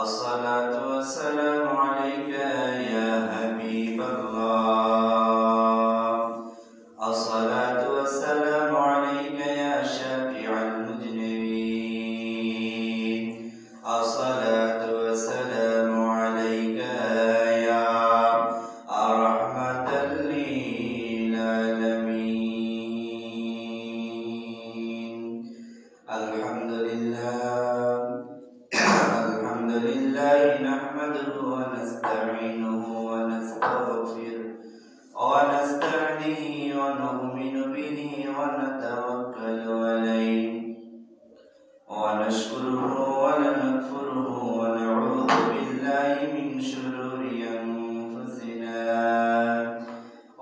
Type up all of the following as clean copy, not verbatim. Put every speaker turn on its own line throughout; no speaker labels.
الصلاة والسلام عليك يا حبيب الله، الصلاة والسلام عليك يا شفيع المذنبين، الصلاة والسلام عليك يا رحمة للعالمين. الحمد لله نحمده ونستعينه ونستغفره ونستهديه ونؤمن به ونتوكل عليه ونشكره ونغفره ونعوذ بالله من شرور أنفسنا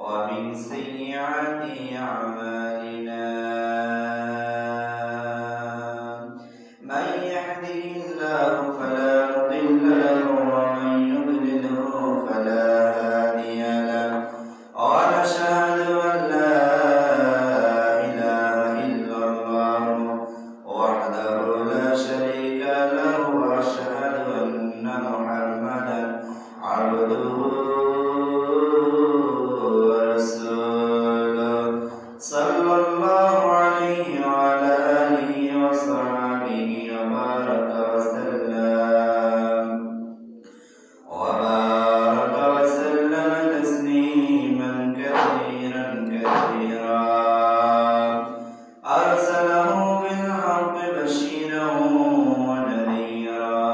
ومن سيئات أعمالنا. من يهده الله فلا مضل له ومن يضلله فلا هادي له، ونشهد أن لا إله إلا الله وحده لا شريك له، وأشهد أن محمدا عبده ورسوله صلى الله عليه وعلى آله وصحبه وبارك وسلم تسليما كثيرا كثيرا. أرسله بالحق بشيرا ونذيرا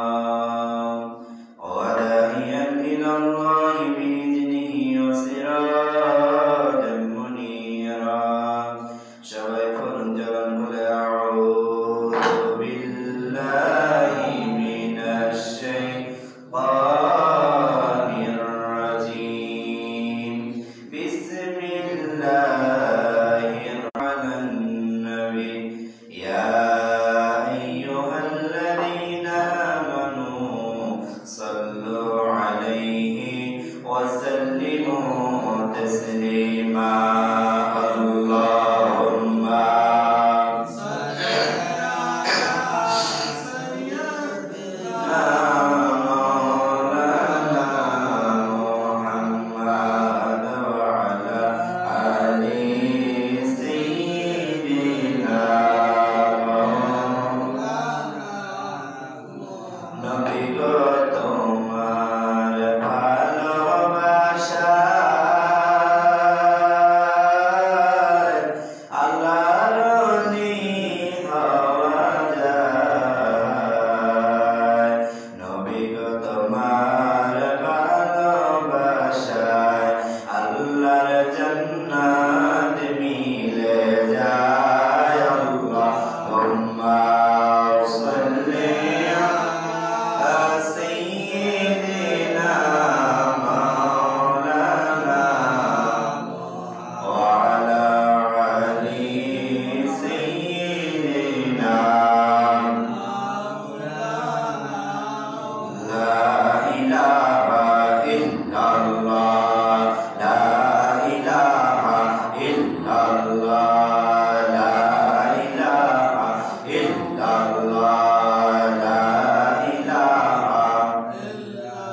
وداعيا إلى الله بإذنه وسراجا منيرا. সবাই ফরন জবান বলে আউযু বিল্লাহি মিনাশ শাইতানির রাজীম। বিসমিল্লাহির রহমানির নবী ইয়া আইয়ুহাল্লাযীনা আমানু সাল্লু আলাইহি ওয়া সাল্লিমু তাসলিমা। আল্লাহুম্মা সাল্লি আলা সাইয়্যিদিনা মাওলানা মুহাম্মাদ ওয়া আলা আলি সাইয়্যিদিনা মাওলানা। নবী গো তোমার ভালোবাসায় আল্লাহর ওলি হওয়া যায়। নবী গো তোমার ভালোবাসায় আল্লাহর জান্নাত মিলে যায়। আল্লাহুম্মা সাল্লি আলা সাইয়্যিদিনা মাওলানা ওয়া আলা আলি সাইয়্যিদিনা মাওলানা। লা ইলাহা ইল্লাল্লাহ, লা ইলাহা ইল্লাল্লাহ, লা ইলাহা ইল্লাল্লাহ, লা ইলাহা ইল্লাল্লাহ।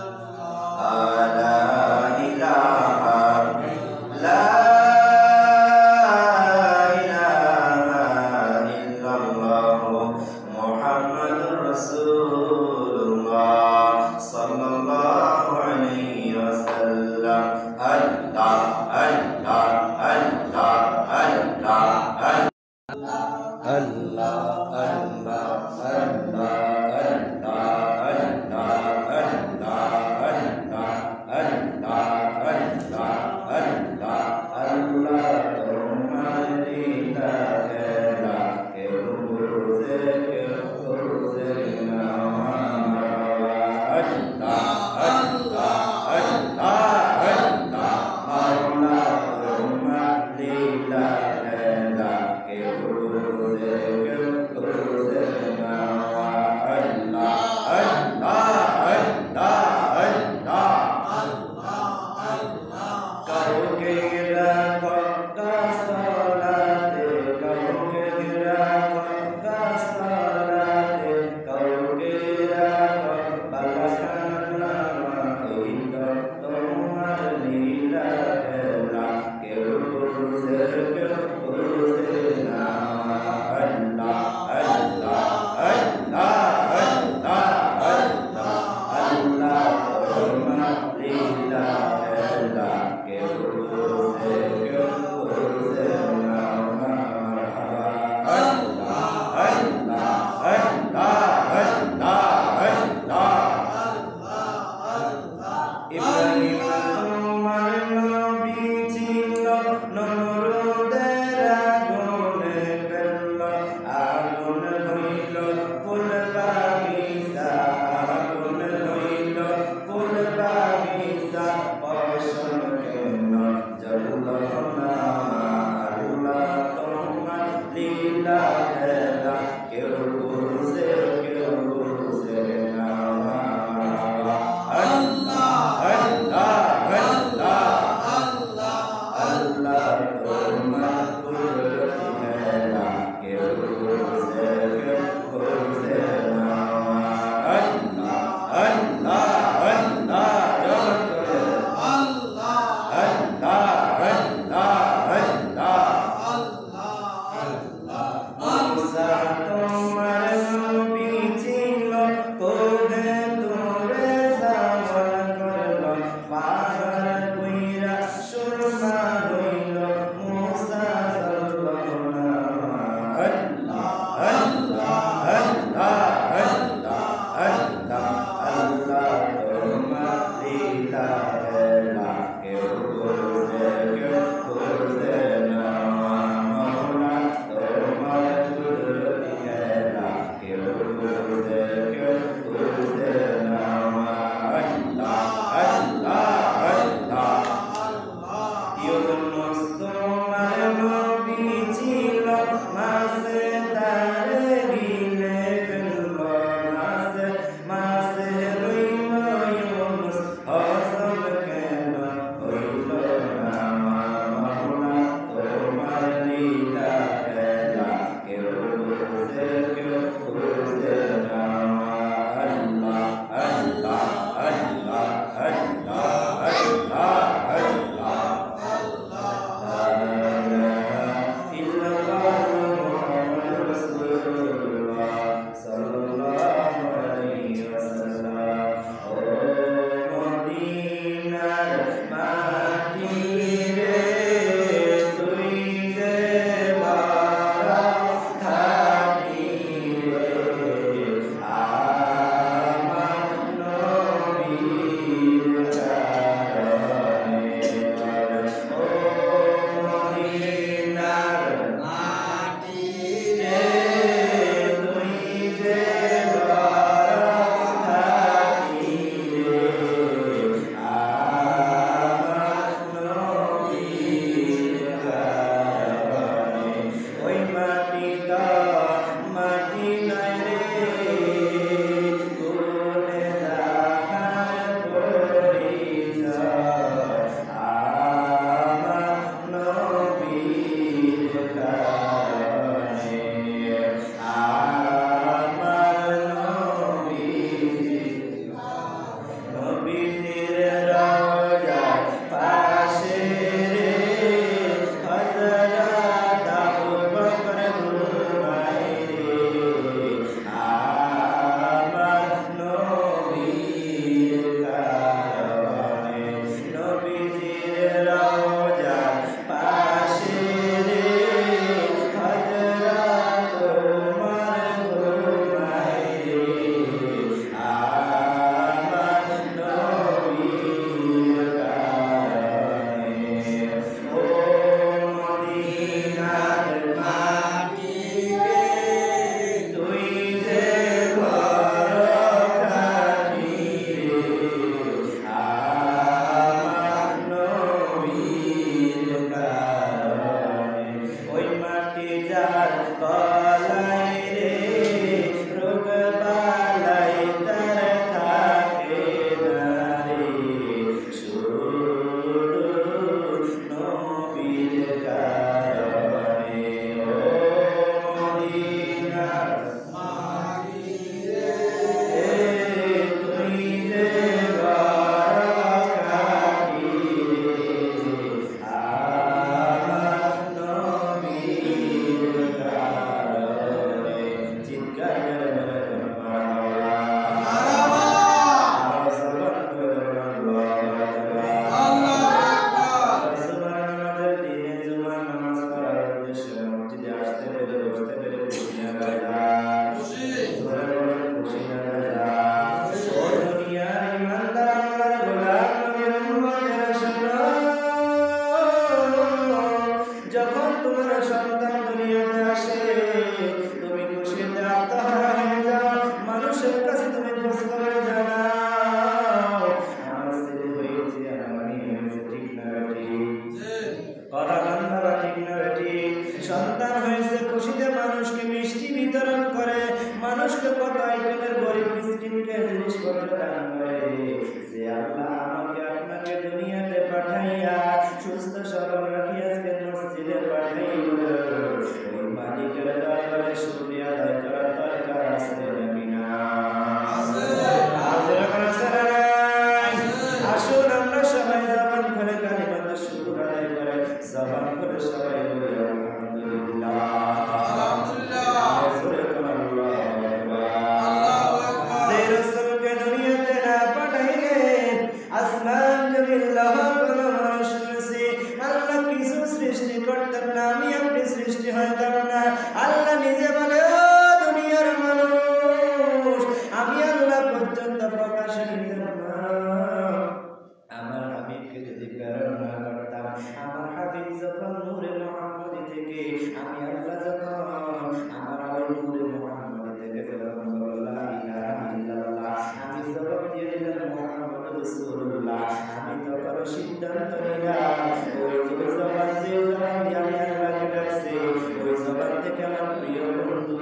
রাসূলুল্লাহ আমি তখন সিদ্ধান্ত নিলাম ওই জবান যে জবান দিয়ে আমি আল্লাহকে ডাকছি ওই জবান থেকে আমার প্রিয় বন্ধু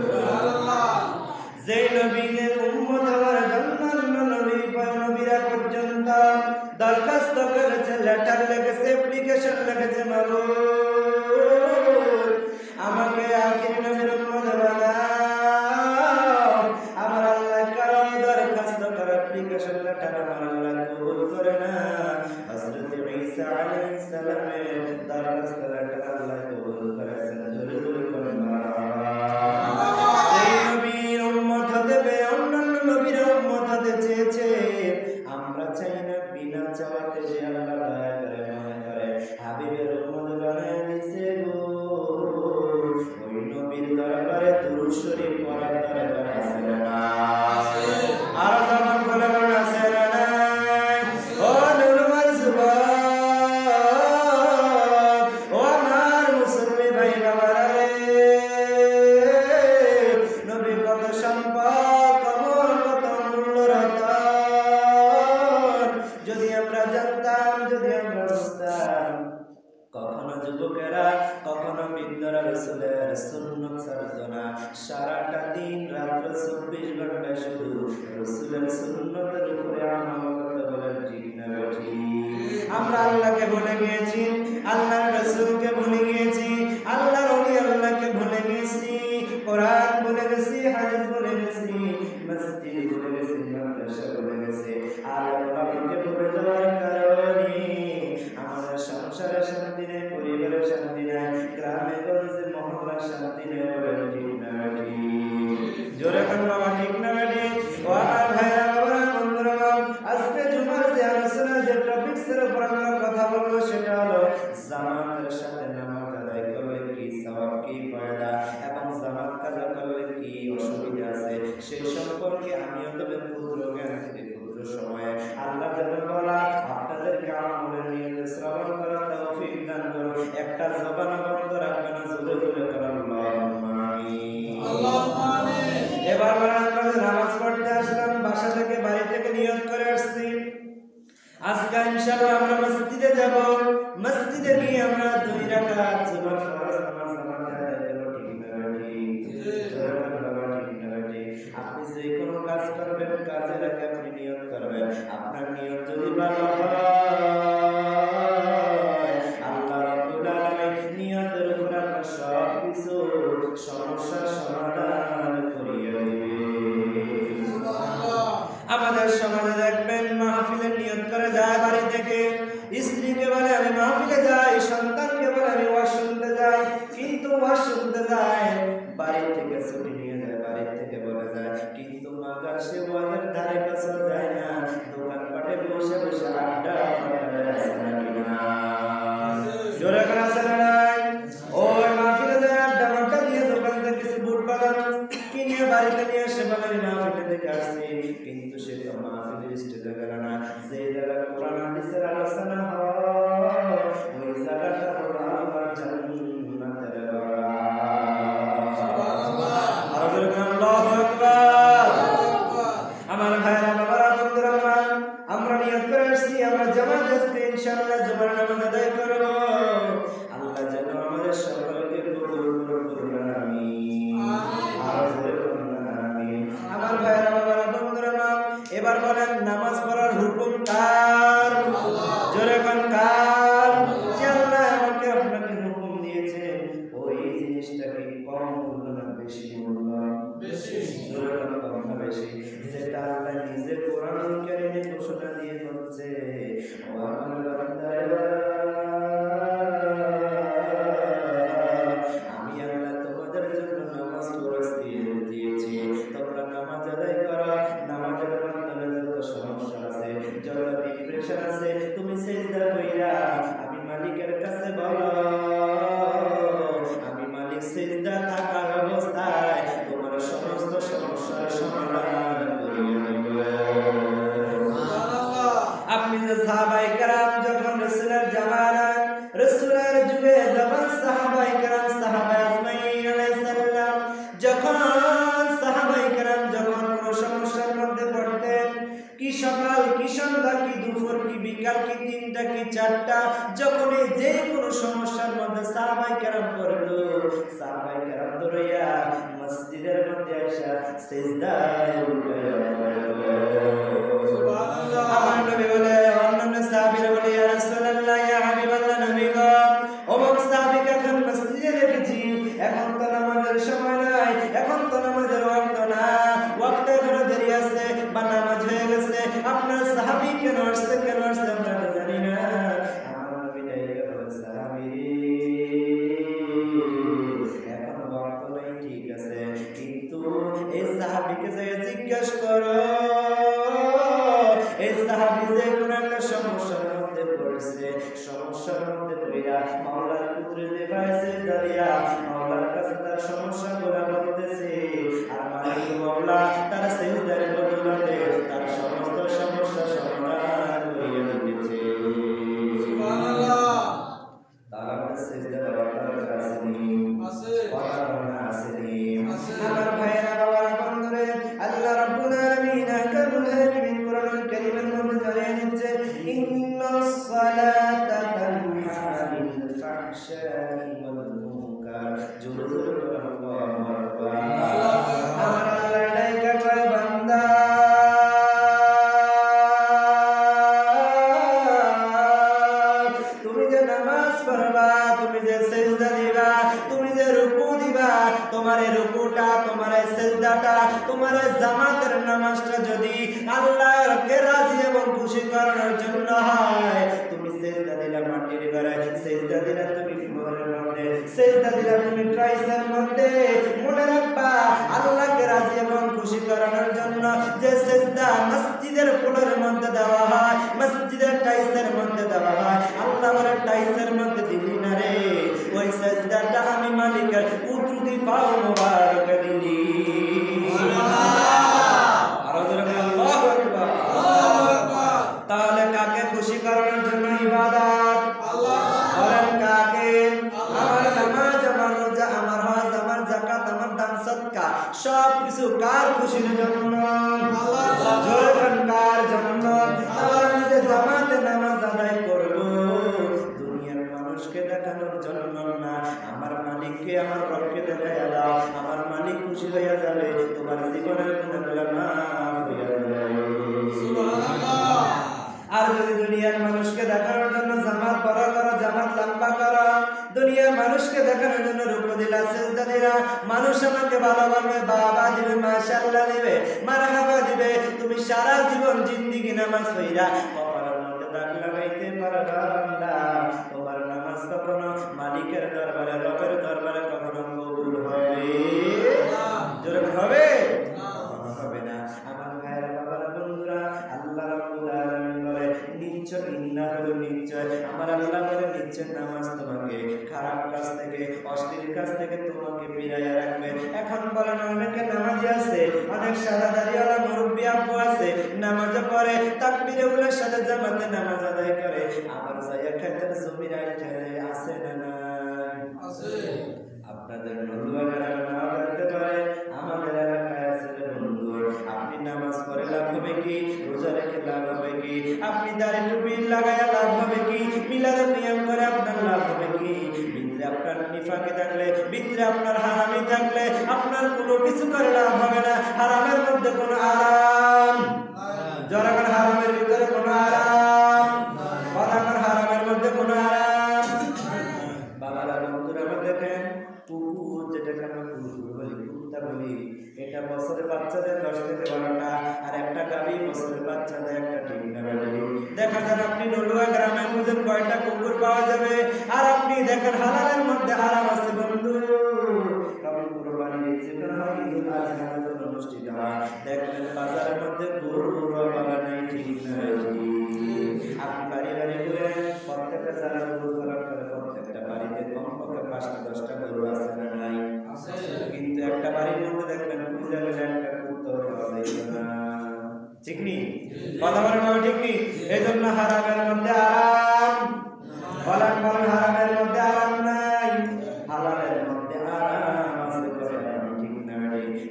সুবহানাল্লাহ যে নবীর উম্মত হওয়ার জন্য নবী নবীরা পর্যন্ত দরখাস্ত করেছে লেটার লিখেছে অ্যাপ্লিকেশন লিখেছে মাবুদ আমাকে আখির নবীর উম্মত বানাও আমার আল্লাহ কারো দরখাস্ত করে অ্যাপ্লিকেশন লেটার আমার আল্লাহ কবুল করে না হযরত ঈসা আলাইহিস সালামের দরখাস্ত লেটার আল্লাহ কবুল করেছেন জোরে জোরে করে আমরা চাই না বিনা চাওয়াতে যে আল্লাহ দয়া করে মনে করে হাবিবের উম্মত বানায় দিয়েছে গো ওই নবীর দরবারে দুরূদ শরীফ পড়ার দরকার আছে না আর zaman বলে বলে আছে না ও নুরুল সুবহান ও আমার মুসলিম ভাই বাবারা নবী কত সম্পদ কমর কত মূল্য রতন যদি আমরা জানতাম যদি আমরা বুঝতাম কখনো যুবকেরা কখনো বৃদ্ধরা রাসূলের সুন্নাত ছাড়তো না সারাটা দিন রাত 24 ঘন্টা শুধু রাসূলের সুন্নাতের উপরে আমল করতে বলেন ঠিক না ঠিক আমরা আল্লাহকে ভুলে গিয়েছি আল্লাহর রাসূলকে ভুলে গিয়েছি আল্লাহর ওলি আল্লাহকে ভুলে গেছি কোরআন ভুলে গেছি হাদিস ভুলে গেছি মসজিদ ভুলে গেছি মাদ্রাসা ভুলে গেছি আল্লাহকে ভুলে যাওয়ার কারণে আমাদের সংসারে শান্তি নেই পরিবারে শান্তি নেই গ্রামে গঞ্জে মহল্লা শান্তি নেই বলেন ঠিক না ঠিক জোরে কোন বাবা ঠিক না ঠিক ও আমার ভাইরা বাবারা বন্ধুরা আজকে জুমার যে আলোচনা যে টপিকসের উপর আমরা কথা বলবো সেটা হলো জামাতের সাথে নামাজ আদায় করলে কি সওয়াব কি ফায়দা এবং জামাত কাজা করলে কি অসুবিধা আছে সেই সম্পর্কে আমিও তবে ক্ষুদ্র জ্ঞান থেকে ক্ষুদ্র সময়ে আল্লাহ যেন বলা আপনাদেরকে আমলের নিয়তে শ্রবণ করার তৌফিক দান করুন একটা জবান বন্ধ রাখবেন না জোরে জোরে করেন আল্লাহুম্মা আমিন আল্লাহুম্মা আমিন এবার আমরা নামাজ পড়তে আসলাম বাসা থেকে বাড়ি থেকে নিয়ত করে আসছি আজকে ইনশাআল্লাহ আমরা মসজিদে যাব মসজিদে গিয়ে আমরা 2 রাকাত জুমার ফরজ নামাজ আদায় করব ঠিক না ঠিক আপনি যে কোনো কাজ করবেন কাজের আগে আপনি নিয়ত করবেন আপনার নিয়ত যদি ভালো হয় আল্লাহ রাব্বুল আলামিন নিয়তের উপর আপনার সব কিছু সমস্যার সমাধান করিয়ে দিবে সুবহানাল্লাহ আমাদের সমাজে দেখবেন মাহফিলের নিয়ত করে যায় বাড়ি থেকে স্ত্রীকে বলে আমি মাহফিলে যাই সন্তানকে বলে আমি ওয়াজ শুনতে যাই কিন্তু ওয়াজ শুনতে যায় বাড়ি থেকে ছুটি নিয়ে যায় বাড়ি থেকে বলে যায় কিন্তু মাগার সে ওয়াজের ধারে কাছে যায় না দোকানপাটে বসে বসে আড্ডা মারে আছে না জোরে করে আছে না ওই মাহফিলে যায় আড্ডা মারটা দিয়ে দোকান থেকে কিছু বুট বাদাম কিনে বাড়িতে নিয়ে এসে বলে আমি মাহফিলে থেকে আসছি কিন্তু সে তো মাহফিলের স্টেজে গেল না যে জায়গায় কোরআন হাদিসের আলোচনা হয় ওই জায়গাটা হলো আল্লাহর জান্নাতের বাড়ি সুবহানাল্লাহ আল্লাহু আকবার আমার ভাইরা বাবারা বন্ধুরা আমরা নিয়ত করে আসছি আমরা জামাত আজকে ইনশাআল্লাহ জুমার নামাজ আদায় করব আল্লাহ যেন আমাদের সকলকে কবুল করুন আমিন আমিন আমার ভাইরা বাবারা বন্ধুরা এবার বলেন নামাজ পড়ার হুকুম কার আল্লাহ জোরে কোন কার যে আল্লাহ আমাকে আপনাকে হুকুম দিয়েছে ওই জিনিসটা কি কম মূল্য না বেশি মূল্য বেশি জোরে কোন কম না বেশি যেটা আল্লাহ নিজে কোরআন কারীমে ঘোষণা দিয়ে বলছে ও আমার বান্দারা আমি আল্লাহ তোমাদের জন্য নামাজ ফরজ দিয়েছি তোমরা নামাজ আদায় করো নামাজের মাধ্যমে যত সমস্যা আছে যত ডিপ্রেশন আছে তুমি সিজদা কইরা আমি মালিকের কাছে বলো আমি মালিক সিজদা থাকা অবস্থায় তোমার সমস্ত সমস্যার সমাধান করিয়ে দেব সুবহানাল্লাহ আপনি যে সাহাবায়ে কেরাম যখন রাসূলের জামানায় রাসূলের যুগে যখন সাহাবায়ে কেরাম সাহাবায়ে আজমাইন আলাইহিস সালাম যখন সাহাবায়ে কেরাম যখন কোনো সমস্যার মধ্যে পড়তেন কাল কি তিনটা কি চারটা, যখনই যে কোনো সমস্যার মধ্যে সাহাবায়ে কেরাম পড়লো, সাহাবায়ে কেরাম দৌড়াইয়া মসজিদের মধ্যে আসা সিজদায় উঠে পড়লো। সুবহানাল্লাহ। আমার নবী বলে, অন্যান্য সাহাবীরা বলে, ইয়া রাসূলুল্লাহ, ইয়া হাবিবাল্লাহ, নবী গো, অমুক সাহাবীকে এখন মসজিদে দেখেছি, এখন তো নামাজের সময় নাই, এখন তো নামাজের ওয়াক্ত না, ওয়াক্ত এখনো দেরি আছে বা নামাজ হয়ে গেছে, আপনার সাহাবী কেন আসছে আমরা তো জানি না। আমার নবী ডাইরেক্ট বলে, সাহাবী এখন ওয়াক্ত নাই, ঠিক আছে, কিন্তু এই সাহাবীকে যে জিজ্ঞাসা করো, এই সাহাবী যে কোন একটা সমস্যার মধ্যে পড়েছে, সমস্যার মধ্যে পড়িয়া মাওলার কুদরতে পাইছে দাঁড়িয়া মাওলার কাছে তার সমস্যাগুলো বলতেছে, আর মালিক মাওলা তার সিজদার বদলে তার সমস্ত সমস্যা সমাধান করে দিয়েছে। সুবহানাল্লাহ। তার সিজদা দেওয়ার কাছে আছে, আমার ভাইয়েরা, বাবার বন্ধুরে, আল্লাহ রাব্বুল আলামিন আহকামুল হাকিমিন কোরআনুল কারীমের মধ্যে জানিয়ে দিচ্ছে, ইন্নাস সালাতা তানহা আনিল ফাহশাই ওয়াল মুনকার। জোরে জোরে বলেন আল্লাহু আকবার। আমার আল্লাহ ডাইকা কয়, বান্দা তুমি যে নামাজ পড়বা, তুমি যে সিজদা দিবা, তুমি যে রুকু দিবা, তোমার এই রুকুটা, তোমার এই সিজদাটা, তোমার এই জামাতের নামাজটা যদি আল্লাহকে রাজি এবং খুশি করার জন্য হয়, তুমি সিজদা দিলা মাটির ঘরে, সিজদা দিলা তুমি ফ্লোরের মধ্যে, সিজদা দিলা তুমি টাইলসের মধ্যে, মনে রাখবা আল্লাহকে রাজি এবং খুশি করানোর জন্য যে সিজদা মসজিদের ফ্লোরের মধ্যে দেওয়া হয়, মসজিদের টাইলসের মধ্যে দেওয়া হয়, আল্লাহ বলে টাইলসের মধ্যে দিলি না রে, ওই সিজদাটা আমি মালিকের উদ্রুতি পাও মোবারক দিলি। তাহলে কাকে খুশি করানোর জন্য ইবাদত? আল্লাহ। বলেন কাকে? আমার নামাজ, আমার রোজা, আমার হজ, আমার যাকাত, আমার দান সদকা সব কিছু কার খুশির জন্য? আল্লাহ। জোরে বলেন কার জন্য? আবার আমি যে জামাতে নামাজ আদায় করব, দুনিয়ার মানুষকে দেখানোর জন্য না, আমার মালিককে, আমার রবকে দেখাইয়া দাও, আমার মালিক খুশি হইয়া যাবে, তোমার জীবনের গুনাহগুলো মাফ হইয়া যাবে। সুবহানাল্লাহ। আর যদি দুনিয়ার মানুষকে দেখানোর জন্য জামাত বড় করো, জামাত লম্বা করো, দুনিয়ার মানুষকে দেখানোর জন্য রুকু দিলা, সিজদা দিলা, মানুষ আমাকে ভালো বলবে, বাবা দিবে, মাশাআল্লাহ দিবে, মারহাবা দিবে, তুমি সারা জীবন জিন্দেগি নামাজ পড়িরা কপালের মধ্যে দাগ লাগাইতে পারবা বান্দা, তোমার নামাজ কখনো মালিকের দরবারে, রবের দরবারে কখনো কবুল হবে না। জোরে হবে না, হবে না। আমার ভাইয়েরা, বাবারা, বন্ধুরা, আল্লাহ রাব্বুল আলামিন বলে, নিশ্চয়, ইন্নাহু নিশ্চয়, আমার আল্লাহ বলে, নিশ্চয় নামাজ তোমাকে খারাপ কাজ থেকে, অশ্লীল কাজ থেকে তোমাকে ফিরাইয়া রাখবে। এখন বলেন, অনেকে নামাজি আছে, অনেক সাদা দাড়িওয়ালা মুরব্বি আব্বু আছে, নামাজ পড়ে, তাকবীরে উলার সাথে জামাতে নামাজ আদায় করে, আবার যাইয়া খেতের জমির আইঠারে আছে না নাই? আছে। আপনাদের বন্ধুরা নাও রাখতে পারে, আমাদের এলাকায় আছে রে বন্ধু, আপনি নামাজ পড়ে লাভ হবে কি? রোজা রেখে লাভ হবে কি? আপনি দাড়ি টুপি লাগায়া লাভ হবে কি? মিলাদে নিয়ম করে আপনার লাভ হবে কি? ভিতরে আপনার নিফাকি থাকলে, ভিতরে আপনার হারামি থাকলে, আপনার কোনো কিছু করে লাভ হবে না। হারামের মধ্যে কোনো আরাম, জনগণ হারামের ভিতরে কোনো আরাম, হারামের মধ্যে কোনো আরাম। বাবারা, বন্ধুরা, দেখেন কুকুর, যেটাকে আমরা কুকুর বলি, কুত্তা বলি, এটা বছরের বাচ্চাদের 10 থেকে 12টা, আর একটা গাভী বছরের বাচ্চাদের একটা ডিমটা বেড়ে। দেখা যান আপনি নলুয়া গ্রামে খুঁজেন কয়টা কুকুর পাওয়া যাবে, আর আপনি দেখেন হালালের মধ্যে আরাম আছে বন্ধু। কারণ কুরবানি দিচ্ছে অনুষ্ঠিত হয়, দেখবেন বাজারের মধ্যে গরু বাবা নাই, ঠিক নাই? আপনি বাড়ি বাড়ি ঘুরে প্রত্যেকটা যারা গরু পালন করে, প্রত্যেকটা বাড়িতে কমপক্ষে 5-10টা গরু আছে না নাই? আছে। কিন্তু একটা বাড়ির মধ্যে দেখবেন পূজা গেলে একটা কুত্তা পাওয়া যাইবে না, ঠিক নি? কথা বলেন না, ঠিক নি? এই জন্য হারামের মধ্যে আরাম, বলেন বলেন, হারামের মধ্যে আরাম নাই, হালালের মধ্যে আরাম আছে। ঠিক না?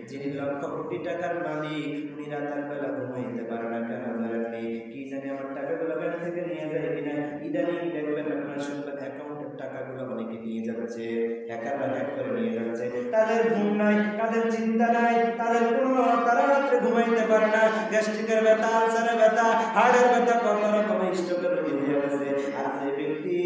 যিনি লক্ষ কোটি টাকার মালিক, উনি রাতের বেলা ঘুমাইতে পারে না কেন জানেননি? কি জানি আমার টাকাগুলো ব্যাংক থেকে নিয়ে যায় কিনা। ইদানিং দেখবেন আপনার শুনবেন অ্যাকাউন্টের টাকাগুলো অনেকে নিয়ে যাচ্ছে, হ্যাকাররা হ্যাক করে নিয়ে যাচ্ছে। তাদের ঘুম নাই, তাদের চিন্তা নাই, তাদের কোনো, তারা রাত্রে ঘুমাইতে পারে না। গ্যাস্ট্রিকের ব্যথা, আলসারের ব্যথা, হার্টের ব্যথা, কত রকম স্ট্রোকের রোগী হয়ে গেছে। আর যে ব্যক্তি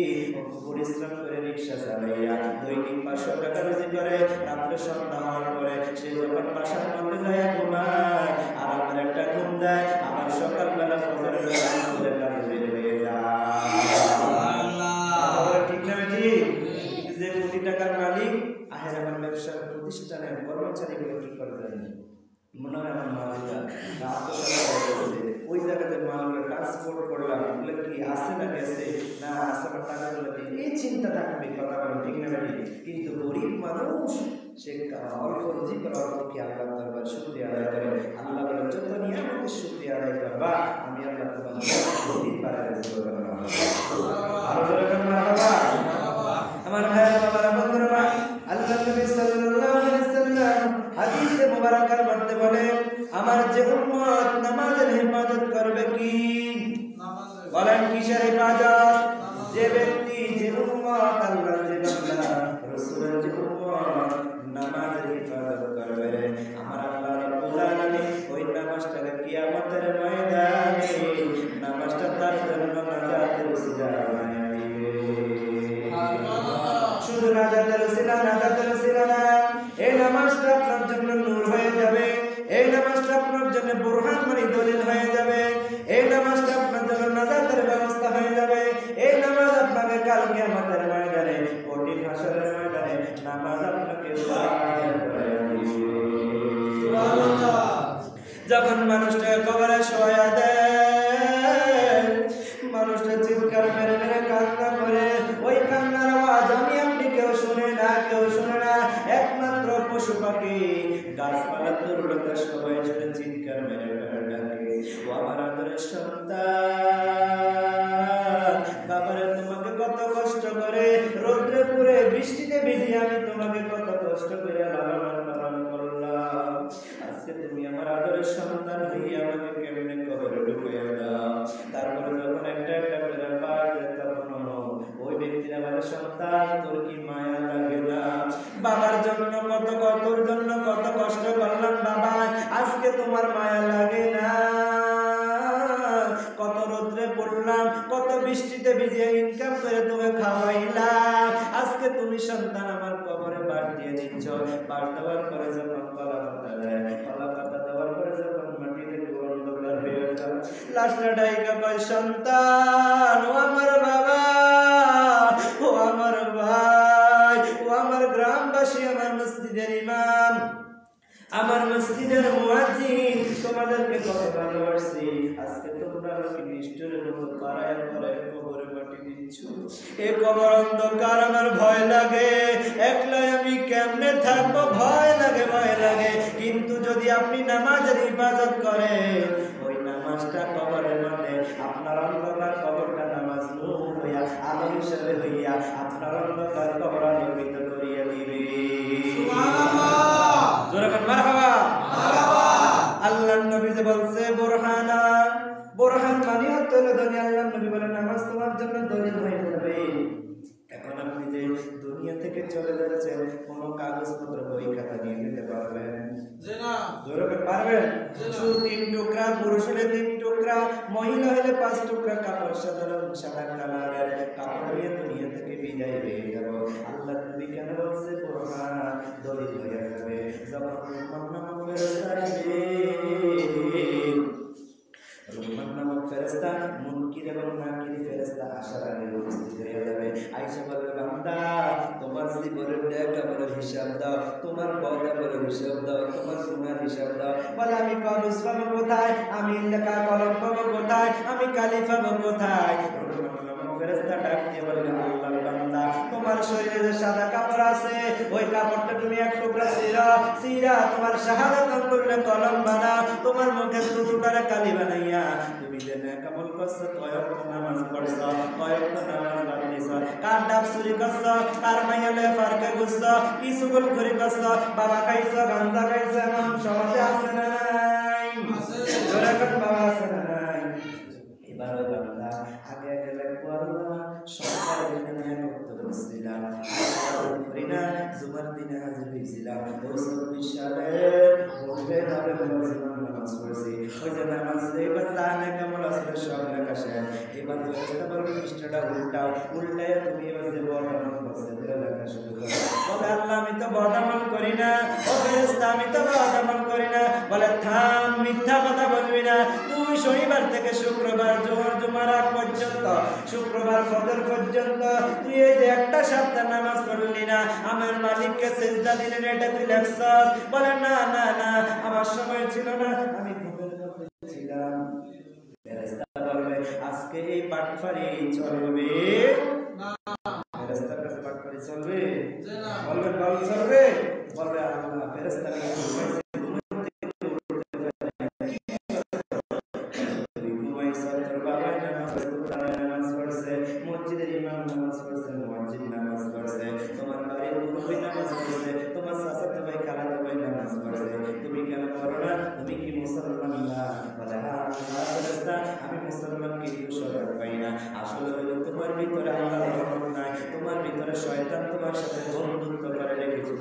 পরিশ্রম করে রিক্সা চালাইয়া দৈনিক 500 টাকা রুজি করে, রাত্রে সন্ধ্যা হওয়ার পরে সে যখন বাসার মধ্যে যায় ঘুমায়, আরামের একটা ঘুম দেয়, আবার সকালবেলা ফজরের নামাজের কাজে বের হয়ে যায়। ঠিক না ঠিক? যে কোটি টাকার মালিক, আহের আমার ব্যবসার প্রতিষ্ঠানের কর্মচারীগুলো কি করে জানেন? মনে হয় আমার মালিকরা ওই জায়গাতে মালগুলো ট্রান্সপোর্ট করলাম, এগুলো কি আসে না গেছে না আসে, আমার টাকাগুলো দিয়ে এই চিন্তা থাকবে, কথা বলো ঠিক না ঠিক? কিন্তু গরিব মানুষ সে অল্প রুজি করে অল্প কি আল্লাহ দরবার শুকরিয়া আদায় করে। আল্লাহ বলে যত নিয়ামতের শুকরিয়া আদায় করবা আমি আল্লাহ তোমার গরিব বাড়ায় আরো যেরকম আমার ভাইয়ের বাবারা বন্ধুরা, আল্লাহ নবী সাল্লাল্লাহু আলাইহি ওয়াসাল্লাম হাদিসে মুবারাকার মধ্যে বলে, আমার যে উম্মত নামাজের হিফাজত করবে, কি বলেন কিসের হিফাজত? যে ব্যক্তি, যে উম্মত আল্লাহর যে বান্দা রাসূলের যে উম্মত নামাজের হিফাজত করবে, আমার আল্লাহ রাব্বুল আলামিন ওই নামাজটাকে কিয়ামতের ময়দানে নামাজটা তার জন্য নাজাতের ওসিলা বানায় দিবে। শুধু নাজাতের ওসিলা না, এই নামাজটা আপনার জন্য নূর হয়ে যাবে, এই নামাজটা আপনার জন্য বুরহান মানে দলিল হয়ে যাবে, এই নামাজটা আপনার জন্য নাজাতের ব্যবস্থা হয়ে যাবে। এই নামাজ আপনাকে কাল কিয়ামতের ময়দানে, কঠিন হাসরের ময়দানে নামাজ আপনাকে পার করে দিবে। সুবহানাল্লাহ। যখন মানুষটাকে কবরে শোয়া দেয়, মানুষটা চিৎকার মেরে মেরে কান্না করে, ওই কান্নার আওয়াজ আমি আপনি কেউ শুনে না, কেউ শুনে না, একমাত্র পশু পাখি গাছপালা তরুলতা সবাই শুনে চিৎকার মেরে মেরে ডাকে, ও আমার আদরের সন্তান, বাবারে তোমাকে কত কষ্ট করে রোদ্রে পুড়ে বৃষ্টিতে ভিজে আমি তোমাকে কত কষ্ট করে লালন পালন করলাম, আজকে তুমি আমার আদরের সন্তান হয়ে আমাকে কেমনে কবরে ঢুকিয়ে দাও। তারপরে যখন একটা একটা করে বাড়বে, তখন ওই ব্যক্তির আমার সন্তান, তোর কি মায়া লাগে না? বাবার জন্য তোর জন্য কত কষ্ট করলাম বাবা, আজকে তোমার মায়া লাগে না? কত রোদ্রে পড়লাম, কত বৃষ্টিতে ভিজে ইনকাম করে তুমি খাওয়াইলাম, আজকে তুমি সন্তান আমার কবরে বাড় দিয়ে দিচ্ছ। বাড় দেওয়ার পরে যখন কলা পাতা দেয়, কলা পাতা দেওয়ার পরে যখন মাটিতে অন্ধকার হয়ে যায়, লাশটা ডাইকা কয়, সন্তান, ও আমার বাবা, ও আমার ভাই, ও আমার গ্রামবাসী, আমার মসজিদের ইমাম, আমার মসজিদের মুয়াজ্জিন, তোমাদেরকে কত ভালোবাসি, আজকে তোমরা আমাকে নিষ্ঠুরের মতো পাড়ায় পাড়ায় কবরে মাটি দিচ্ছ। এই কবর অন্ধকার, আমার ভয় লাগে, একলাই আমি কেমনে থাকবো, ভয় লাগে, ভয় লাগে। কিন্তু যদি আপনি নামাজের হিফাজত করেন, ওই নামাজটা কবরের মধ্যে আপনার অন্ধকার কবরটা নামাজ নূর হইয়া, আলো হিসেবে হইয়া আপনার অন্ধকার কবর আলোকিত করিয়া দিবে। সুবহানাল্লাহ, জোরে বলেন মারহাবা। আল্লাহর নবী যে বলছে বুরহানা, বুরহান মানে হচ্ছে দলিল। আল্লাহর নবী বলেন নামাজ তোমার জন্য দলিল হয়ে যাবে। এখন আপনি যে দুনিয়া থেকে চলে যাচ্ছেন, কোনো কাগজপত্র বই খাতা নিয়ে যেতে পারবেন না? জোরে বলেন পারবেন? শুধু 3 টুকরা, পুরুষ হলে 3 টুকরা, মহিলা হলে 5 টুকরা কাপড়, সাধারণ সাদা কালারের কাপড় নিয়ে দুনিয়া থেকে বিদায় হয়ে যাব। আল্লাহর নবী কেন বলছে বুরহান দলিল হয়ে যাবে? যখন রহমান নামক ফেরেশতা মুনকির এবং নাকির ফেরেশতা আসার আগে উপস্থিত হয়ে যাবে। আয়েশা বলে, বান্দা, তোমার জীবনের নেকামলের হিসাব দাও, তোমার বদামলের হিসাব দাও, তোমার গুনার হিসাব দাও। বলে, আমি কাগজ পাবো কোথায়, আমি লেখা কলম পাবো কোথায়, আমি কালি পাবো কোথায়? ফেরেশতা ডাক দিয়ে বলে, আল্লাহর বান্দা, তোমার শরীরে যে সাদা কাপড় আছে, ওই কাপড়টা তুমি এক টুকরা চিরা তোমার শাহাদাত আঙ্গুলে কলম বানাও। তোমার মুখে তুতুটারে কালি বানাইয়া তুমি যে নেক আমল করছো কয়েক নামাজ পড়ছো কয়েক নামাজ বাড়িছো কার ডাব চুরি করছো কার মাইয়ালে ফারকে গুছছো কি সুগল করে করছো বাবা খাইছো গাঞ্জা খাইছো এমন সমাজে আছে না নাই জোরে কোন বাবা আছে না নাই এবার ওই বান্দা আগে গেলে আল্লাহ সরকার দিনে করতে বসছিলাম রিনা জুমার দিনে হাজির হয়েছিলাম 2024 সালে বলবে হবে নামাজ পড়ছি ওই যে নামাজ এবার জানে কেমন আসলে সব লেখা শেষ এবার একটা বড় পৃষ্ঠাটা উল্টায় তুমি এবার যে বড় বসে লেখা শুরু করো বলে আল্লাহ আমি তো বড় আমল করি না ও ফেরেশতা আমি তো বড় আমল করি না বলে থাম মিথ্যা কথা বলবি না তুই শনিবার থেকে শুক্রবার জোহর জুমার আগ পর্যন্ত শুক্রবার ফজর পর্যন্ত তুই এই যে একটা সপ্তাহ নামাজ পড়লি না আমার মালিককে সিজদা দিলেন এটা তুই লেখছস বলে না না না আমার সময় ছিল না আমি ঘুমের মধ্যে ছিলাম ফেরেশতা বলবে আজকে এই পাটফারি চলবে না ফেরেশতার কাছে পাটফারি চলবে না বলবেন বল চলবে বলবে আল্লাহ ফেরেশতা আমি মুসলমান কিন্তু সরল পাই না আসলে হলো তোমার ভিতরে আল্লাহর রহমত নাই তোমার ভিতরে শয়তান তোমার সাথে বন্ধুত্ব করে রেখেছে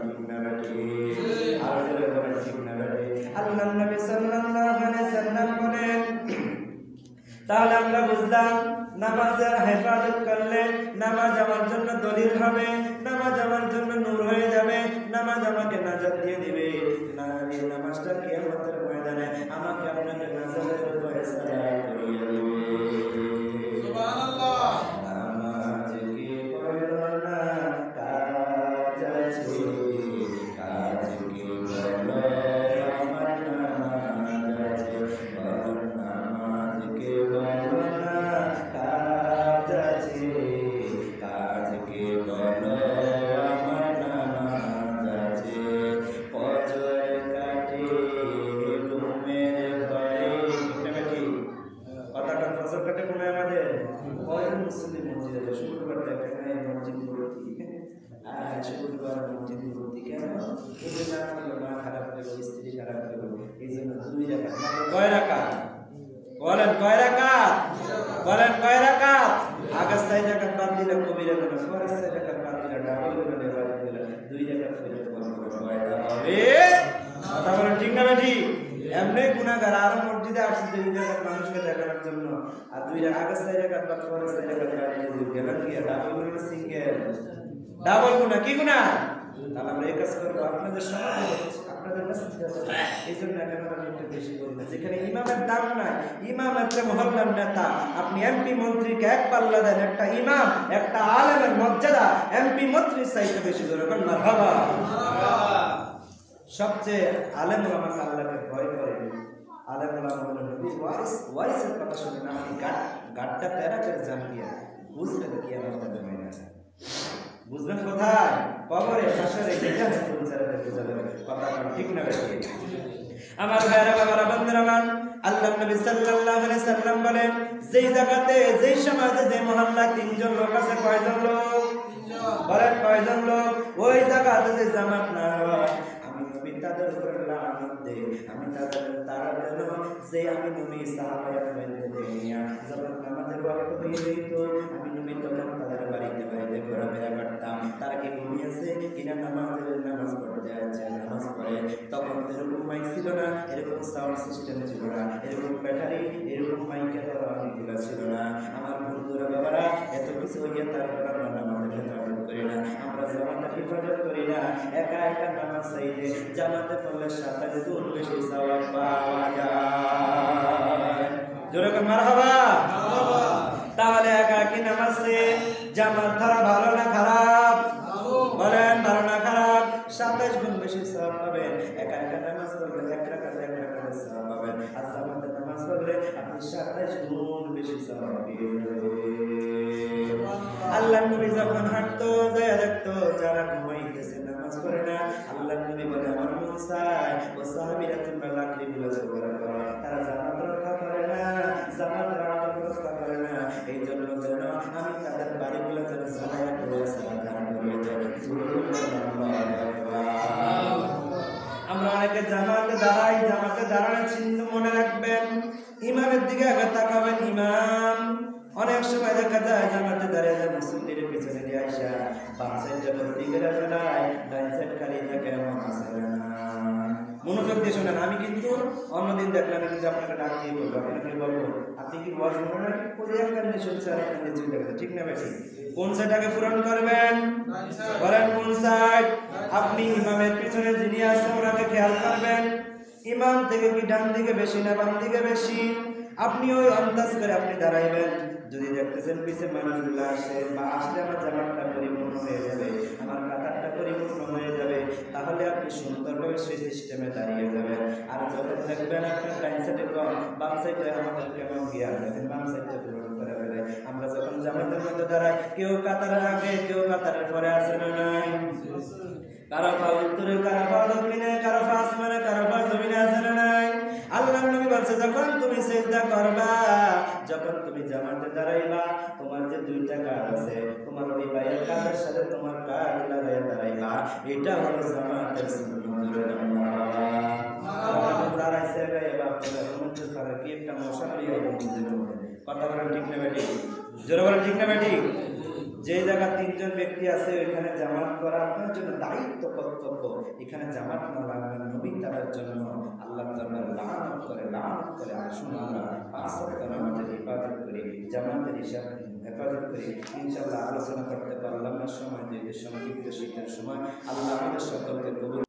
ঠিক না বেটি আর ঠিক না বেটি আল্লাহর নবী সাল্লাল্লাহু আলাইহি সাল্লাম বলেন তাহলে আমরা বুঝলাম নামাজের হেফাজত করলে নামাজ আমার জন্য দলিল হবে নামাজ আমার জন্য নূর হয়ে যাবে নামাজ আমাকে নাজাত দিয়ে দিবে না এই নামাজটা কিয়ামতের ময়দানে আমাকে আপনাকে নাজাতের ফয়সালা করিয়ে দিবে সুবহানাল্লাহ নামাজ কি পড়ো না কাজ আছে কাজ কি পড়ো আমার নামাজ আছে নামাজ কি পড়ো না কাজ আছে কাজ কি পড়ো আমার নামাজ আছে ফজর কাটে ঘুমের ঘরে কথাটা ফজর কাটে ঘুমে আমাদের কয়েক মুসলিম মসজিদে শুক্রবার দেখা মসজিদ ভর্তি আর শুক্রবার মসজিদ ভর্তি কেন না খারাপ হলো স্ত্রী খারাপ হলো এই জন্য 2 রাকাত কয় রাকাত বলেন কয় রাকাত বলেন কয় রাকাত আগে 6 রাকাত বাদ দিলে কবিরা গুনাহ পরে 6 রাকাত বাদ দিলে ডাবল গুনাহ বাদ দিলে 2 রাকাত ফেরত কয়টা হবে কথা বলেন ঠিক না বেটি এমনি গুনাহগার আর মসজিদে আসছে 2 রাকাত মানুষকে দেখানোর জন্য আর 2 রাকাত আগে 6 রাকাত বাদ পরে 6 রাকাত বাদ দিলে গেলেন কি ডাবল গুনাহ সিঙ্গেল ডাবল গুনাহ কি গুনাহ তাহলে আমরা এই কাজ করব আপনাদের সমাজে আপনাদের মসজিদে এই জন্য আমরা একটু বেশি করি না যেখানে ইমামের দাম নাই ইমাম একটা মহল্লার নেতা আপনি এমপি মন্ত্রীকে এক পাল্লা দেন একটা ইমাম একটা আলেমের মর্যাদা এমপি মন্ত্রীর চাইতে বেশি করে বলেন মারহাবা সবচেয়ে আলেম ওলামা আল্লাহকে ভয় করে আলেম ওলামা বলেন নবী ওয়ারিসের কথা শুনে না আপনি গাড্ডা তেরা করে জান দিয়া বুঝবেন কি আমাদের হয় না বুঝবেন কোথায় কবরে হাসরে যেখানে পৌঁছাতে যাবে কথা ঠিক না বেশি আমার ভাইরা বাবারা বন্ধুরা মান আল্লাহ নবী সাল্লাল্লাহু আলাইহি সাল্লাম বলেন যেই জায়গাতে যেই সমাজে যে মহল্লা 3 জন লোক আছে কয়জন লোক বলেন কয়জন লোক ওই জায়গাতে যে জামাত না হয় আমি নবী তাদের উপর লানত দেই আমি তারা যেন যে আমি নবী সাহাবায়ে কেরামদের নিয়া যখন নামাজের ওয়াক্ত হয়ে যেত আমি নবী তখন তাদের বাড়িতে ঘোরাফেরা করতাম তারা কি ঘুমিয়েছে কিনা নামাজ পড়তে যাচ্ছে নামাজ পড়ে তখন এরকম মাইক ছিল না এরকম সাউন্ড সিস্টেম ছিল না এরকম ব্যাটারি এরকম মাইকের অনেকগুলো ছিল না আমার বন্ধুরা বাবারা এত কিছু হইয়া তারপর আমরা নামাজের হেফাজত করি না আমরা জামাতের হেফাজত করি না একা একা নামাজ চাইলে জামাতে পড়লে 27 গুণ বেশি সওয়াব পাওয়া যায় জোরে করে মারহাবা তাহলে একা কি নামাজে জামাত ধরা ভালো না খারাপ বলেন ভালো না খারাপ 27 গুণ বেশি সওয়াব পাবেন একা একা নামাজ পড়লে এক রাকাত সওয়াব পাবেন আর জামাতে নামাজ পড়লে আপনি 27 গুণ বেশি সওয়াব পাবেন আল্লাহ নবী যখন হাঁটতো যায় দেখতো যারা ঘুমাইতেছে নামাজ পড়ে না আল্লাহ নবী বলে আমার মন চায় ও সাহাবীরা তোমরা লাকড়ি গুলো দাঁড়ানোর চিহ্ন মনে রাখবেন, ইমামের দিকে আগে তাকাবেন। ইমাম অনেক সময় দেখা যায় জামাতে দাঁড়িয়ে যায় মুসল্লির পিছনে দিয়ে আসা বাম সাইডটা দিকে দাঁড়ায়, ডান সাইড খালি থাকে, এমন আছে না? মনোযোগ দিয়ে শোনেন, আমি কিন্তু অন্যদিন দেখলাম কিন্তু আপনাকে ডাক দিয়ে বলবো, আপনাকে বলবো আপনি কি ওয়াজ মনে ওই একটা নিশ্চয় স্যার আপনাদের চলে গেছে, ঠিক না বেশি? কোন সাইডটাকে পূরণ করবেন? বলেন কোন সাইড? আপনি ইমামের পিছনে যিনি আছে ওনাকে খেয়াল করবেন, ইমাম থেকে কি ডান দিকে বেশি না বাম দিকে বেশি? আপনি ওই আন্দাজ করে আপনি দাঁড়াইবেন। যদি দেখতেছেন পিছে মানুষগুলো আসে বা আসলে আমার জামাতটা পরিপূর্ণ হয়ে যাবে, আমার কাতারটা পরিপূর্ণ হয়ে যাবে, তাহলে আপনি সুন্দরভাবে সেই সিস্টেমে দাঁড়িয়ে যাবেন। আর যখন দেখবেন আপনার ডান সাইডে কম, বাম সাইডে আমাদের কেমন গিয়ার দেখেন, বাম সাইডটা পূরণ করে ফেলে। আমরা যখন জামাতের মধ্যে দাঁড়াই, কেউ কাতারের আগে কেউ কাতারের পরে আসে না নাই? কারো পা উত্তরে, কারো পা দক্ষিণে, কারো পা আসমানে, কারো পা জমিনে আছে না নাই? আল্লাহর নবী বলছে যখন তুমি সিজদা করবা, যখন তুমি জামাতে দাঁড়াইবা, তোমার যে দুইটা কাঁধ আছে, তোমার ওই পায়ের কাঁধের সাথে তোমার কাঁধ লাগাইয়া দাঁড়াইবা, এটা হলো জামাতের সুন্নাত। দাঁড়াইছে গায়ে বাপরা সমুদ্র পারে কি একটা মশা দিয়ে কথা বলেন ঠিক না বেটি? জোরে বলেন ঠিক না বেটি? যে জায়গা তিনজন ব্যক্তি আছে ওইখানে জামাত করা আপনার জন্য দায়িত্ব, কর্তব্য। এখানে জামাত না লাগবেন, নবী তাদের জন্য আল্লাহ লানত করে আসুন আমরা পাঁচ ওয়াক্ত নামাজের হেফাজত করি, জামাতের হেফাজত করি। ইনশাআল্লাহ আলোচনা করতে পারলাম না, সময় দিয়ে সংক্ষিপ্ত শীতের সময়। আল্লাহ আমাদের সকলকে কবুল